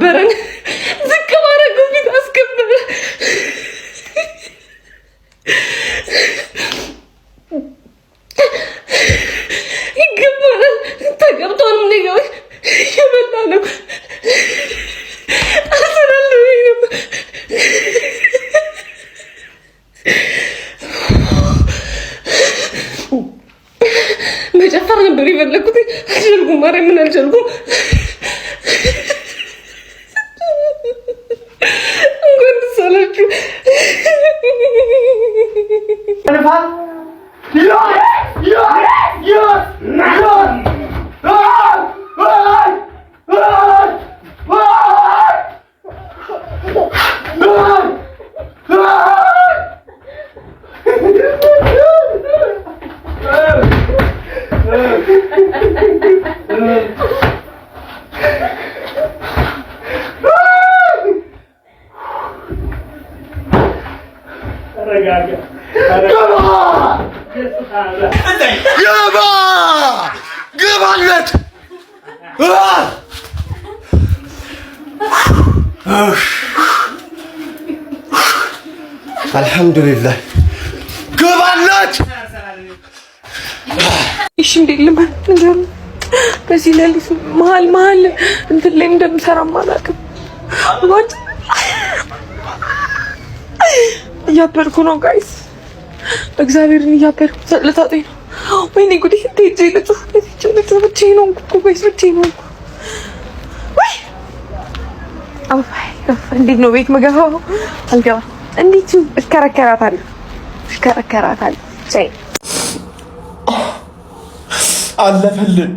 አከበረን ዝቅ ባረገው ፊት አስከበረ ይገባል ተገብቶን ምን ይገባ የመጣ ነው አሰራለሁ መጨፈር ነበር የፈለኩት አልቻልኩም ማርያም ምን አልቻልኩም እንኳን ሰላችሁ ነፋል ግባለት አልሐምዱሊላህ ግባለት እሺ እንደለም እንደም በዚህ ሌሊት መሀል እንትን ላይ እንደምሰራ ማላውቅም ወጥ እያበርኩ ነው ጋይስ እግዚአብሔርን እያበርኩ ለታጠኝ ነው ወይኔ ጉዴ ትይጂ ልጅ ብቻዬን ነው እኮ ጋይስ ብቻዬን ነው ወይ አባይ እንዴት ነው ቤት መገባው አልገባም እንዴት እከራከራታለሁ አለፈልን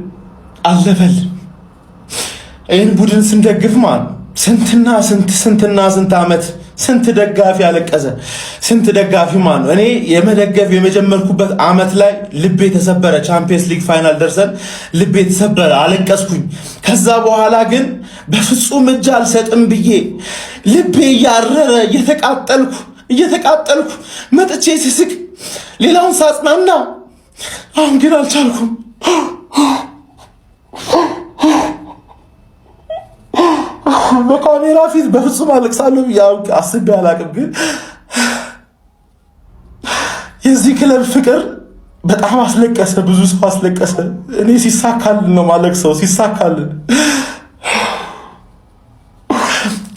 ይህን ቡድን ስንደግፍ ማለት ስንትና ስንት ዓመት ስንት ደጋፊ ያለቀሰ ስንት ደጋፊ ማለት ነው። እኔ የመደገፍ የመጀመርኩበት ዓመት ላይ ልቤ ተሰበረ። ቻምፒየንስ ሊግ ፋይናል ደርሰን ልቤ ተሰበረ፣ አለቀስኩኝ። ከዛ በኋላ ግን በፍጹም እጅ አልሰጥም ብዬ ልቤ እያረረ እየተቃጠልኩ መጥቼ ስስቅ ሌላውን ሳጽናና አሁን ግን አልቻልኩም። በካሜራ ፊት በፍጹም አለቅሳለሁ አስቤ አላቅም። ግን የዚህ ክለብ ፍቅር በጣም አስለቀሰ፣ ብዙ ሰው አስለቀሰ። እኔ ሲሳካልን ነው ማለቅሰው፣ ሲሳካልን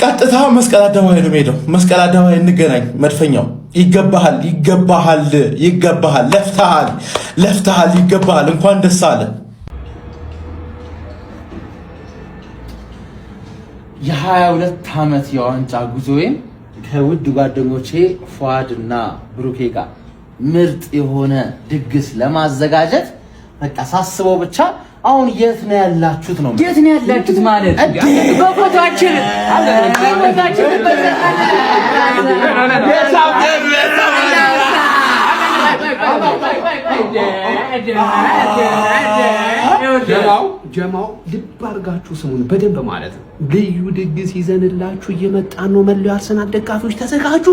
ቀጥታ መስቀል አደባባይ ነው የምሄደው። መስቀል አደባባይ እንገናኝ። መድፈኛው ይገባሃል፣ ለፍተሃል፣ ይገባሃል። እንኳን ደስ አለ። የ22 ዓመት የዋንጫ ጉዞዬን ከውድ ጓደኞቼ ፏድ እና ብሩኬ ጋር ምርጥ የሆነ ድግስ ለማዘጋጀት በቃ ሳስበው ብቻ አሁን የት ነው ያላችሁት ነው? የት ነው ያላችሁት ማለት በፎቶአችን ጀማው ልብ አድርጋችሁ ስሙን በደንብ ማለት ነው። ልዩ ድግስ ይዘንላችሁ እየመጣን ነው። መለዮ አርሰናል ደጋፊዎች ተዘጋጁ።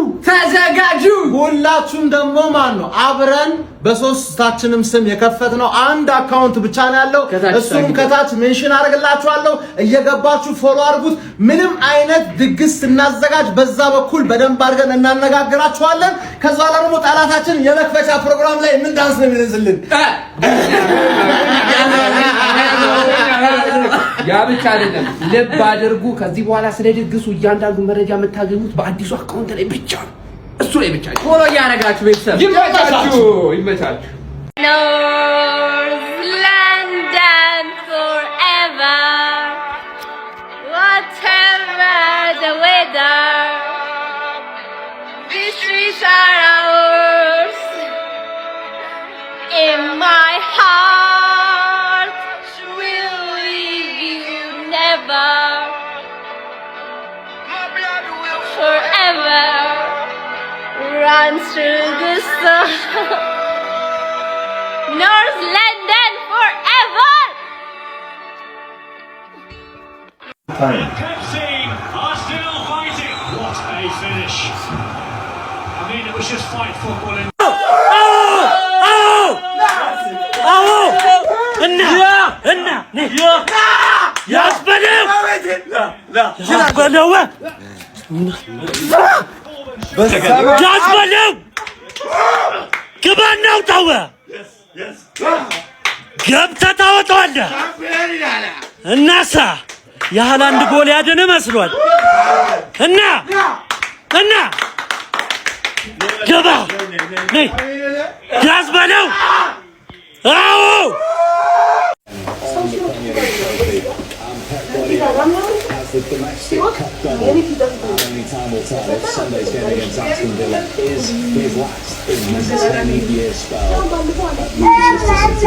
ሁላችሁም ደግሞ ማን ነው አብረን በሶስታችንም ስም የከፈትነው አንድ አካውንት ብቻ ነው ያለው። እሱም ከታች ሜንሽን አድርግላችኋለሁ። እየገባችሁ ፎሎ አድርጉት። ምንም አይነት ድግስ ስናዘጋጅ በዛ በኩል በደንብ አድርገን እናነጋግራችኋለን። ከዛ ደግሞ ጠላታችን የመክፈቻ ፕሮግራም ላይ ምን ዳንስ ነው የሚነዝልን? ያ ብቻ አይደለም፣ ልብ አድርጉ። ከዚህ በኋላ ስለ ድግሱ እያንዳንዱ መረጃ የምታገኙት በአዲሱ አካውንት ላይ ብቻ ነው። እሱ ላይ ብቻ ፎሎ ያረጋችሁ ቤተሰብ ይመቻችሁ። London forever, whatever the weather, these streets are ours. In my heart, will leave you never, forever. Runs through the sun. North London forever. Pepsi are still fighting. What a finish! I mean, it was just fight football. Oh! ያስበለው ያስበለው ግባና አውጣው። ገብተህ ታወጣዋለህ። እናሳ የሃላንድ ጎል ያደነ መስሏል። እና ግባ ነይ ያስበለው። አዎ the domestic cup double. Only time will tell if Sunday's game against Aston Villa is his last in his 10-year spell at Manchester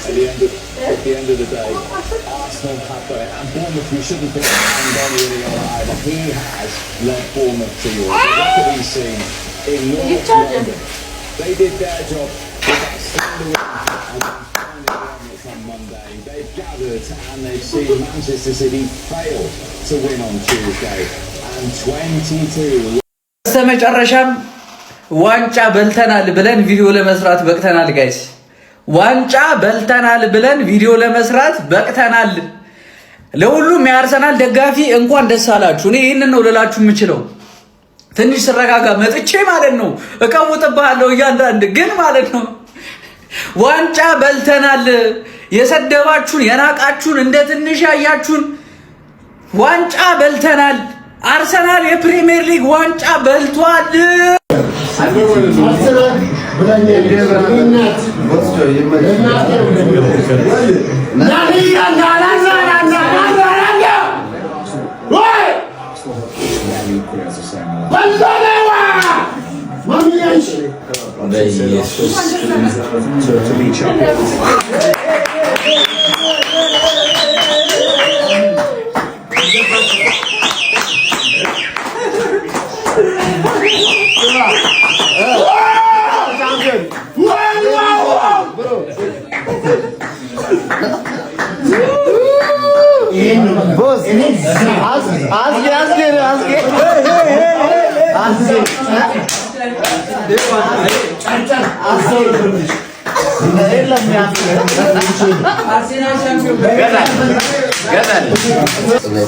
City. At the end of the day, Arsenal have got it, and Bournemouth, we shouldn't think hang on really on either. He has led Bournemouth to Europe. Look at what he's seen in North London. They did their job with that standard on Monday. They've gathered and they've seen Manchester City fail to win on Tuesday and 22. በስተመጨረሻም ዋንጫ በልተናል ብለን ቪዲዮ ለመስራት በቅተናል ጋይስ። ዋንጫ በልተናል ብለን ቪዲዮ ለመስራት በቅተናል። ለሁሉም የአርሰናል ደጋፊ እንኳን ደስ አላችሁ። እኔ ይሄንን ነው ልላችሁ የምችለው። ትንሽ ስረጋጋ መጥቼ ማለት ነው እቀውጥብሃለሁ እያንዳንድ ግን ማለት ነው ዋንጫ በልተናል። የሰደባችሁን የናቃችሁን እንደ ትንሽ ያያችሁን ዋንጫ በልተናል። አርሰናል የፕሪሚየር ሊግ ዋንጫ በልቷል።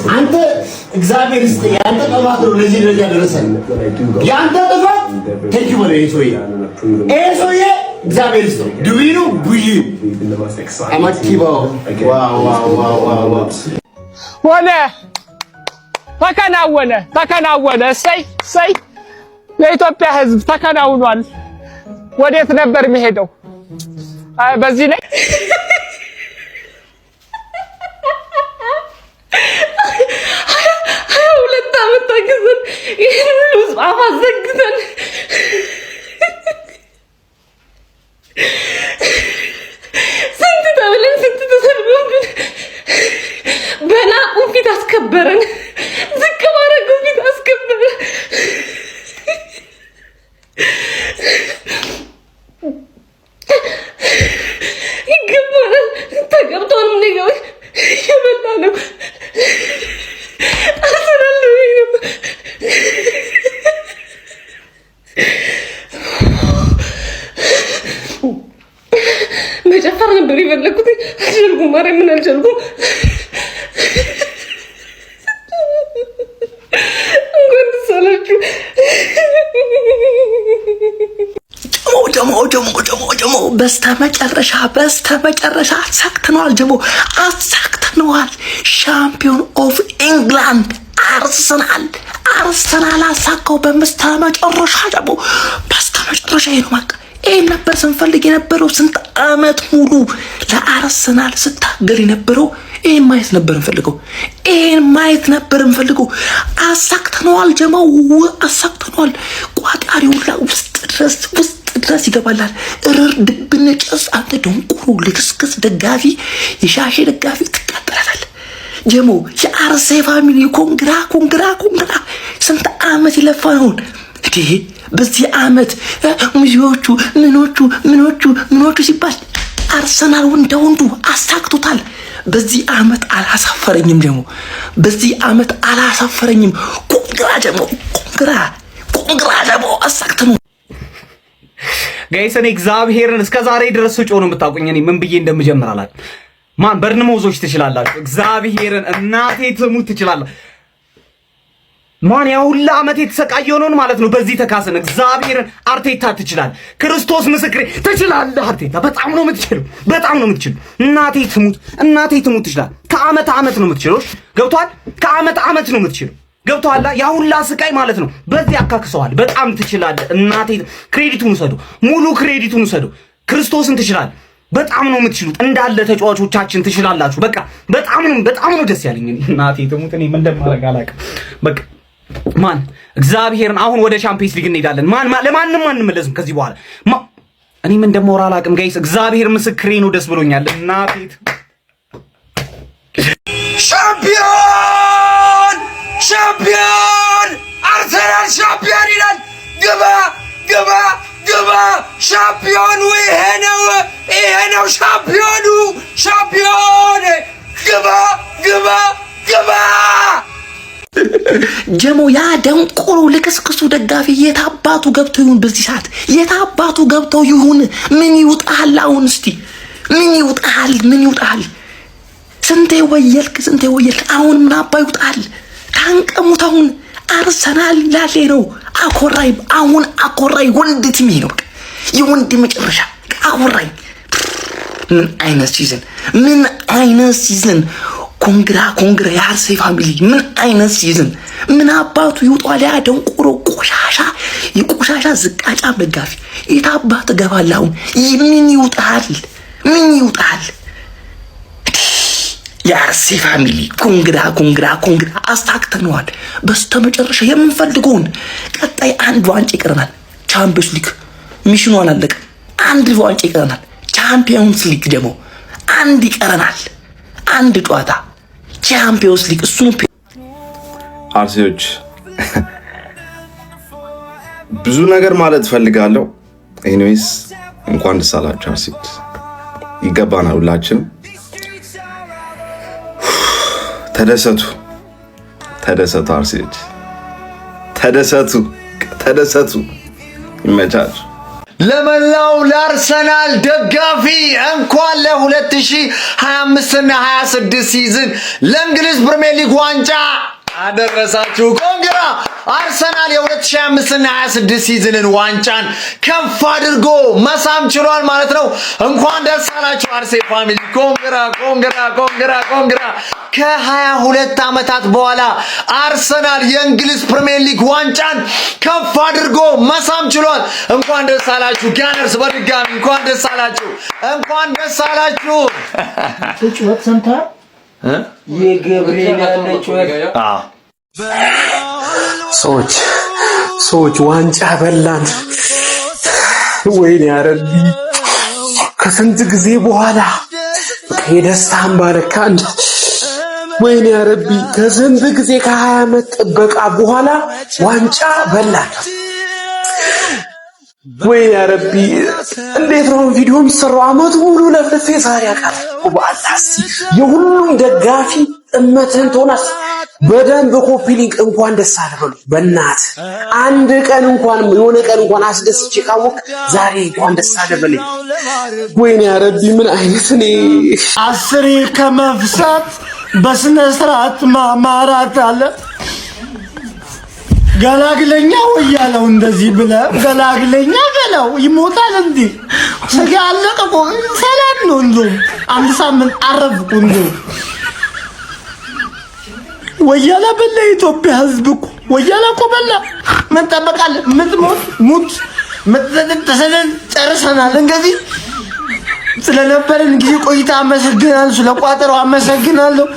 አንተ እግዚአብሔር ይስጥ። ያንተ ጥፋት ነው ለዚህ ደረጃ ደረሰን። ያንተ ጥፋት ተኪ ወደ ኢትዮጵያ ኢትዮጵያ እግዚአብሔር ይስጥ። ዱቢኑ ቡይ አማቲባ ዋው ሆነ ተከናወነ። እሰይ ለኢትዮጵያ ሕዝብ ተከናውኗል። ወዴት ነበር የሚሄደው? በዚህ ላይ ሁለት ዓመት ታግዘን ይህን ሁሉ ጻፍ አዘግተን ስንት ተብለን ስንት ተሰድበን በናቁን ፊት አስከበረን። ዝቅ ባረጉን ፊት አስከበረን። ይገባናል። ተገብቶን ነው የበላ ነው። መጨፈር ነበር የፈለኩት። አልቻልኩም። ማርያምን አልቻልኩም። እንኳን ደስ አላችሁ። ጀሞ በስተመጨረሻ አሳክተነዋል። ጀሞ አሳክተነዋል። ሻምፒዮን ኦፍ ኢንግላንድ አርሰናል አሳካው በስተመጨረሻ። ጀሞ በስተመጨረሻ ይሄ ነው በቃ። ይሄን ነበር ስንፈልግ የነበረው። ስንት ዓመት ሙሉ ለአርሰናል ስታገል የነበረው ይሄን ማየት ነበር እንፈልገው። አሳክተነዋል። ጀሞ አሳክተነዋል። ቋጣሪው ውስጥ ድረስ ይገባላል። እርር ድብን ጨስ። አንተ ደንቆሮ ልክስክስ ደጋፊ፣ የሻሼ ደጋፊ ትቃጠላል። ጀሞ የአርሴ ፋሚሊ ኮንግራ። ስንት ዓመት ይለፋውን እንዴ! በዚህ ዓመት ሙዚዎቹ ምኖቹ ሲባል አርሰናል ወንዱ አሳክቶታል። በዚህ ዓመት አላሳፈረኝም። ጀሞ በዚህ ዓመት አላሳፈረኝም። ኮንግራ ጀሞ አሳክተነው ጋይስ። እኔ እግዚአብሔርን እስከ ዛሬ ድረስ ጮህ ነው የምታውቁኝ። እኔ ምን ብዬ እንደምጀምር አላውቅም። ማን በርንሞዞች ትችላላችሁ። እግዚአብሔርን እናቴ ትሙት ትችላላችሁ። ማን ያው ሁላ ዓመት የተሰቃየው ነው ማለት ነው። በዚህ ተካሰን እግዚአብሔርን አርቴታ ትችላል። ክርስቶስ ምስክሬ ትችላለህ። አርቴታ በጣም ነው የምትችለው፣ በጣም ነው የምትችለው። እናቴ ትሙት ትችላል። ከዓመት ዓመት ነው የምትችለው። ገብቷል? ከዓመት ዓመት ነው የምትችለው። ገብቷል? ያ ሁላ ስቃይ ማለት ነው። በዚህ አካክሰዋል። በጣም ትችላለህ። እናቴ ክሬዲቱን ውሰዱ፣ ሙሉ ክሬዲቱን ውሰዱ። ክርስቶስን ትችላለህ። በጣም ነው የምትችሉት። እንዳለ ተጫዋቾቻችን ትችላላችሁ። በቃ በጣም ነው ደስ ያለኝ። እናቴ ትሙት እኔ ምን እንደማደርግ አላውቅም። በቃ ማን እግዚአብሔርን አሁን ወደ ቻምፒየንስ ሊግ እንሄዳለን። ለማንም አንመለስም ከዚህ በኋላ። እኔ ምን እንደማወራ አላውቅም ጋይስ። እግዚአብሔር ምስክሬ ነው። ደስ ብሎኛል። እናቴ ሻምፒዮን አርሰናል ሻምፒዮን ይላል። ግባ ሻምፒዮኑ ይሄ ነው ሻምፒዮኑ ግባ ጀሞ ያ ደንቆሮ ልክስክሱ ደጋፊ የታባቱ ገብቶ ይሁን በዚህ ሰዓት የታባቱ ገብቶ ይሁን ምን ይውጣል? አሁን እስቲ ምን ይውጣል? ስንቴ ወየልክ አሁን ምን አባ ይውጣል? ታንቀሙት። አሁን አርሰናል ላሌ ነው አኮራይ ወንድ ቲም ነው። በቃ የወንድ መጨረሻ አኮራይ። ምን አይነት ሲዝን ኮንግራ የአርሴ ፋሚሊ ምን አይነት ሲዝን! ምን አባቱ ይውጣል? ያ ደንቆሮ የቆሻሻ ዝቃጫም ደጋፊ የታባት ገባል። አሁን ምን ይውጣል? የአርሴ ፋሚሊ ኮንግራ አስታክተነዋል። በስተመጨረሻ የምንፈልገውን ቀጣይ አንድ ዋንጫ ይቀረናል። ቻምፒየንስ ሊግ ሚሽኑ አላለቀም። አንድ ዋንጫ ይቀረናል። ቻምፒየንስ ሊግ ደግሞ አንድ ይቀረናል። አንድ ጨዋታ ቻምፒየንስ ሊግ እሱን አርሴዎች ብዙ ነገር ማለት ፈልጋለሁ። ኤኒዌይስ እንኳን ደስ አላችሁ አርሴዎች። ይገባናል። ሁላችን ተደሰቱ አርሴዎች ተደሰቱ። ይመቻችሁ። ለመላው ለአርሰናል ደጋፊ እንኳን ለ2025 እና 26 ሲዝን ለእንግሊዝ ፕሪሚየር ሊግ ዋንጫ አደረሳችሁ። ኮንግራ አርሰናል የ2025 እና 26 ሲዝንን ዋንጫን ከፍ አድርጎ መሳም ችሏል ማለት ነው። እንኳን ደስ አላችሁ አርሴ ፋሚሊ። ኮንግራ ከ22 ዓመታት በኋላ አርሰናል የእንግሊዝ ፕሪሚየር ሊግ ዋንጫን ከፍ አድርጎ መሳም ችሏል። እንኳን ደስ አላችሁ ጋነርስ፣ በድጋሚ እንኳን ደስ አላችሁ። ጩኸት ሰምተሃል? የገብርኤል ሰዎች ዋንጫ በላን። ወይኔ አረቢ ከስንት ጊዜ በኋላ የደስታን ባለካን። ወይኔ አረቢ ከስንት ጊዜ ከ20 ዓመት ጥበቃ በኋላ ዋንጫ በላን። ወይኔ አረቢ እንዴት ነው ቪዲዮ የሚሰራው? አመቱ ሙሉ ለፍልፌ ዛሬ አቃተው። በአላህ የሁሉም ደጋፊ እመተን ቶናስ በደንብ ኮፒ ሊንክ እንኳን ደስ አለህ በሉ። በእናት አንድ ቀን እንኳን የሆነ ቀን እንኳን አስደስቼ ካወቅ ዛሬ እንኳን ደስ አለህ በለኝ። ወይኔ አረቢ ምን አይነት እኔ አስሬ ከመፍሳት በስነ ስርዓት ማማራት አለ። ገላግለኛ ወያለው እንደዚህ ብለህ ገላግለኛ በለው ይሞታል እንዴ? ስጋ አለቀ እኮ ሰላም ነው። እንደውም አንድ ሳምንት አረፍኩ። እንደውም ወያላ በላ የኢትዮጵያ ሕዝብ እኮ ወያላ እኮ በላ። ምን ጠበቃለህ? ሙት ተሰደን ጨርሰናል። እንግዲህ ስለነበረን ጊዜ ቆይታ አመሰግናለሁ። ስለቋጠረው አመሰግናለሁ።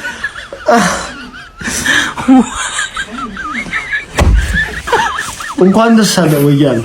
እንኳን ደስ አለ ወያኔ።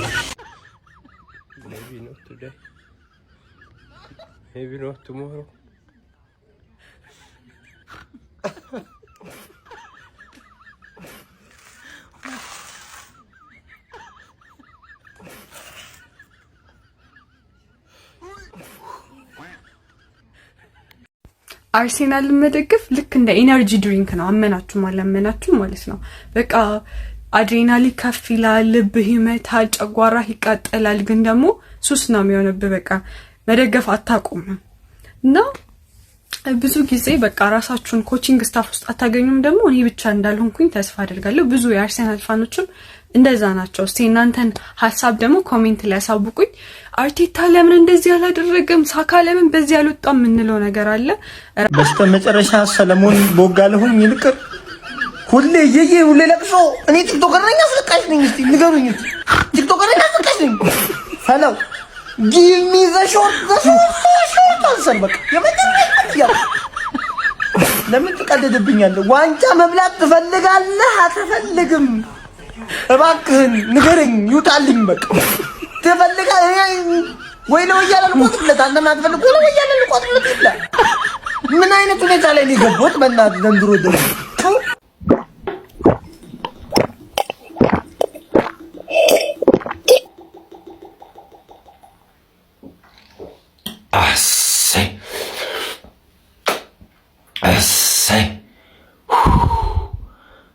አርሴናልን መደገፍ ልክ እንደ ኢነርጂ ድሪንክ ነው። አመናችሁም አላመናችሁም ማለት ነው። በቃ አድሬናሊን ከፍ ይላል፣ ልብህ ይመታል፣ ጨጓራህ ይቃጠላል። ግን ደግሞ ሱስ ነው የሚሆንብህ። በቃ መደገፍ አታቆምም። እና ብዙ ጊዜ በቃ ራሳችሁን ኮቺንግ ስታፍ ውስጥ አታገኙም። ደግሞ እኔ ብቻ እንዳልሆንኩኝ ተስፋ አደርጋለሁ። ብዙ የአርሰናል ፋኖችም እንደዛ ናቸው። እስቲ እናንተን ሀሳብ ደግሞ ኮሜንት ላይ ያሳውቁኝ። አርቴታ ለምን እንደዚህ ያላደረገም፣ ሳካ ለምን በዚህ ያልወጣም የምንለው ነገር አለ። በስተመጨረሻ ሰለሞን ቦጋለሁኝ ይልቅር ሁሌ ሁሌ ለቅሶ። እኔ ቲክቶከር ነኝ አስለቃሽ ነኝ? እስቲ ንገሩኝ። ቲክቶከር ነኝ አስለቃሽ ነኝ? ሄሎ ጊቭ ሚ ዘ ሾርት አንሰር። በቃ የመጀመሪያ ለምን ትቀደድብኛለህ? ዋንጫ መብላት ትፈልጋለህ አትፈልግም? እባክህን ንገረኝ፣ ይውጣልኝ። በቃ ትፈልጋለህ ወይ ነው እያለ ልቆጥርለት? አንተ ማትፈልግ ወይ ነው እያለ ልቆጥርለት? ይብላ። ምን አይነት ሁኔታ ላይ ሊገቦት በእናትህ ዘንድሮ ደግሞ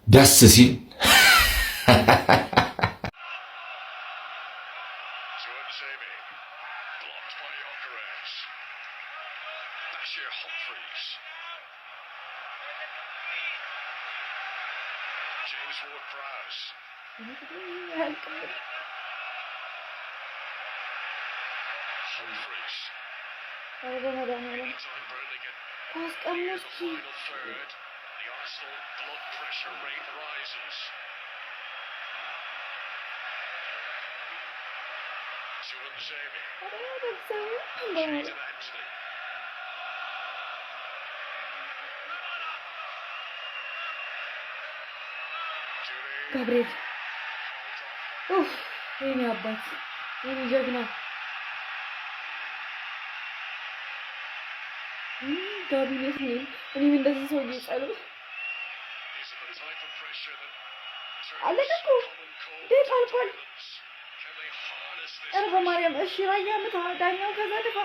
ደስ ሲል Gabriel. Uf, yeni abat. Yeni ጀግና. ጋቢኔት ነኝ እኔም እንደዚህ ሰው ይጻሉ አለቀቁ ደስ አልቋል። ኧረ በማርያም እሺ ራያ ምታዳኛው ከዛ ልፋ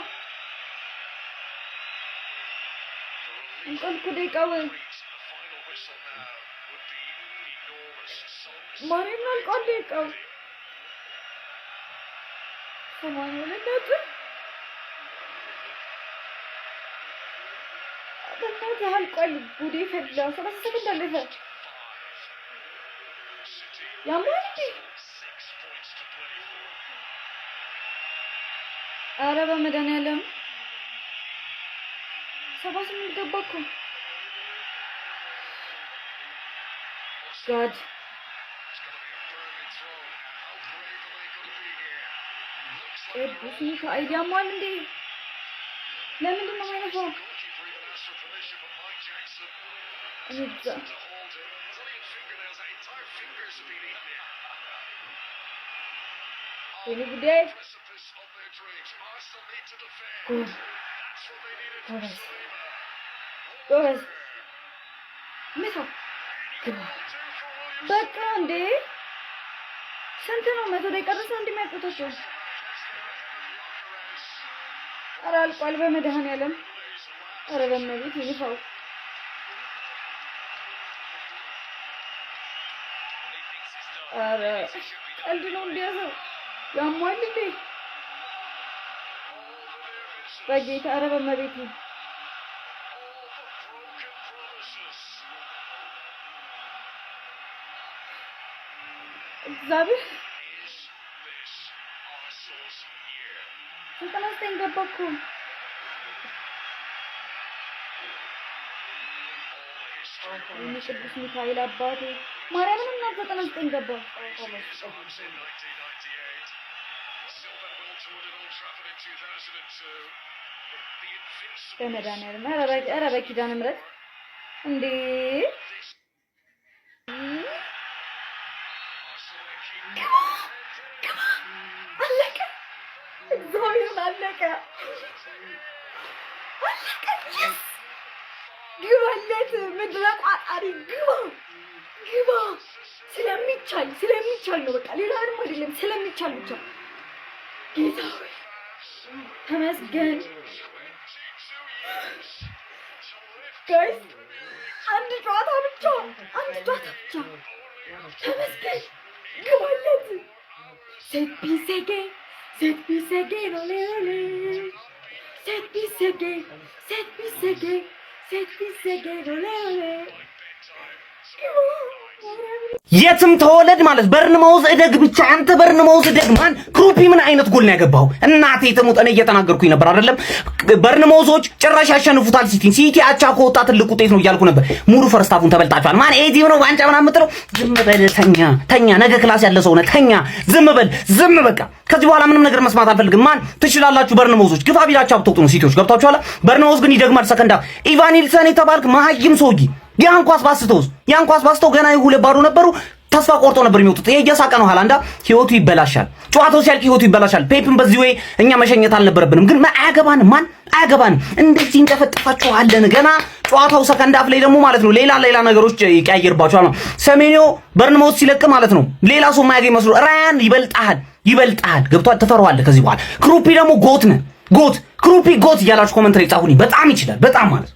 እንቆልኩ ደቂቃው ማርያም አልቋል ደቂቃው ሰማንያ ሁለት ነጥብ በእናትህ አልቋል። ጉዴ ፈላ 30 ሰከንድ አለፈ። ያማል እንዴ? ኧረ በመድኃኒዓለም 78 ገባ እኮ ጋድ ቅዱስ ሚካኤል ያማል እንዴ? ለምንድን ነው የማይነፋው? እንጃ የኔ ጉዳይ ጎበዝ ምታ በቃ እንዴ ስንት ነው? 100 ደቂቃ ድረስ ነው እንደሚያቆጣቸው። ኧረ አልቋል በመድኃኒዓለም። ኧረ በመቤት ይልፋው። ኧረ ቀልድ ነው እንዲያዘው ያሟል እንዴ በጌታ። ኧረ በመቤት እግዚአብሔር 99 ገባ እኮ ቅዱስ ሚካኤል አባቴ ማርያምን እና 99 ገባ። በመድኃኒዓለም ኧረ በኪዳነ ምሕረት እንዴ አለቀ። እግዚአብሔርን አለቀ አለቀ። ግባለት ምድረ ቋጣሪ ግባ። ስለሚቻል ነው በቃ ሌላ ምንም አይደለም። ስለሚቻል ብቻ ጌታ ሆይ ተመስገን። ጋይስ አንድ ጨዋታ ብቻ ተመስገን። ግባለት ሴት ፒሴጌ ሎሌ ሴት ፒሴጌ የትም ተወለድ ማለት በርንማውዝ እደግ ብቻ አንተ በርንማውዝ እደግ። ማን ክሩፒ ምን አይነት ጎል ነው ያገባው? እናቴ ተሙት። እኔ እየተናገርኩኝ ነበር አይደለም? በርንማውዞች ጭራሽ ያሸንፉታል ሲቲን። ሲቲ አቻ ከወጣ ትልቅ ውጤት ነው እያልኩ ነበር። ሙሉ ፈርስታፉን ተበልጣችኋል። ማን ኤዲ ነው ዋንጫ ምናምን የምትለው? ዝም በል ተኛ። ነገ ክላስ ያለ ሰው ነህ። ተኛ፣ ዝም በል ዝም። በቃ ከዚህ በኋላ ምንም ነገር መስማት አልፈልግም። ማን ትችላላችሁ? በርንማውዞች ግፋ ቢላችሁ አብተውጡ ነው ሲቲዎች። ገብታችኋል? በርንማውዝ ግን ይደግማል። ሰከንዳ ኢቫኒልሰን የተባልክ መሀይም ሰውዬ ያን ኳስ ባስተው ገና ሁለት ባዶ ነበሩ። ተስፋ ቆርጦ ነበር የሚወጡት። ይሄ እየሳቀ ነው። ሃላንዳ ህይወቱ ይበላሻል። ጨዋታው ሲያልቅ ህይወቱ ይበላሻል። ፔፕን በዚህ ወይ እኛ መሸኘት አልነበረብንም። ግን አያገባንም። እንደዚህ እንጠፈጥፋችኋለን። ገና ጨዋታው ሰከንድ አፍ ላይ ደግሞ ማለት ነው ሌላ ነገሮች ይቀያየርባችኋል። ሰሜኒዮ በርንማውዝ ሲለቅ ማለት ነው ሌላ ሰው የማያገኝ መስሎ ራያን ይበልጣል። ገብቷል? ትፈራዋለህ ከዚህ በኋላ። ክሩፒ ደግሞ ጎት ክሩፒ ጎት እያላችሁ ኮመንት ላይ ጻፉልኝ። በጣም ይችላል። በጣም ማለት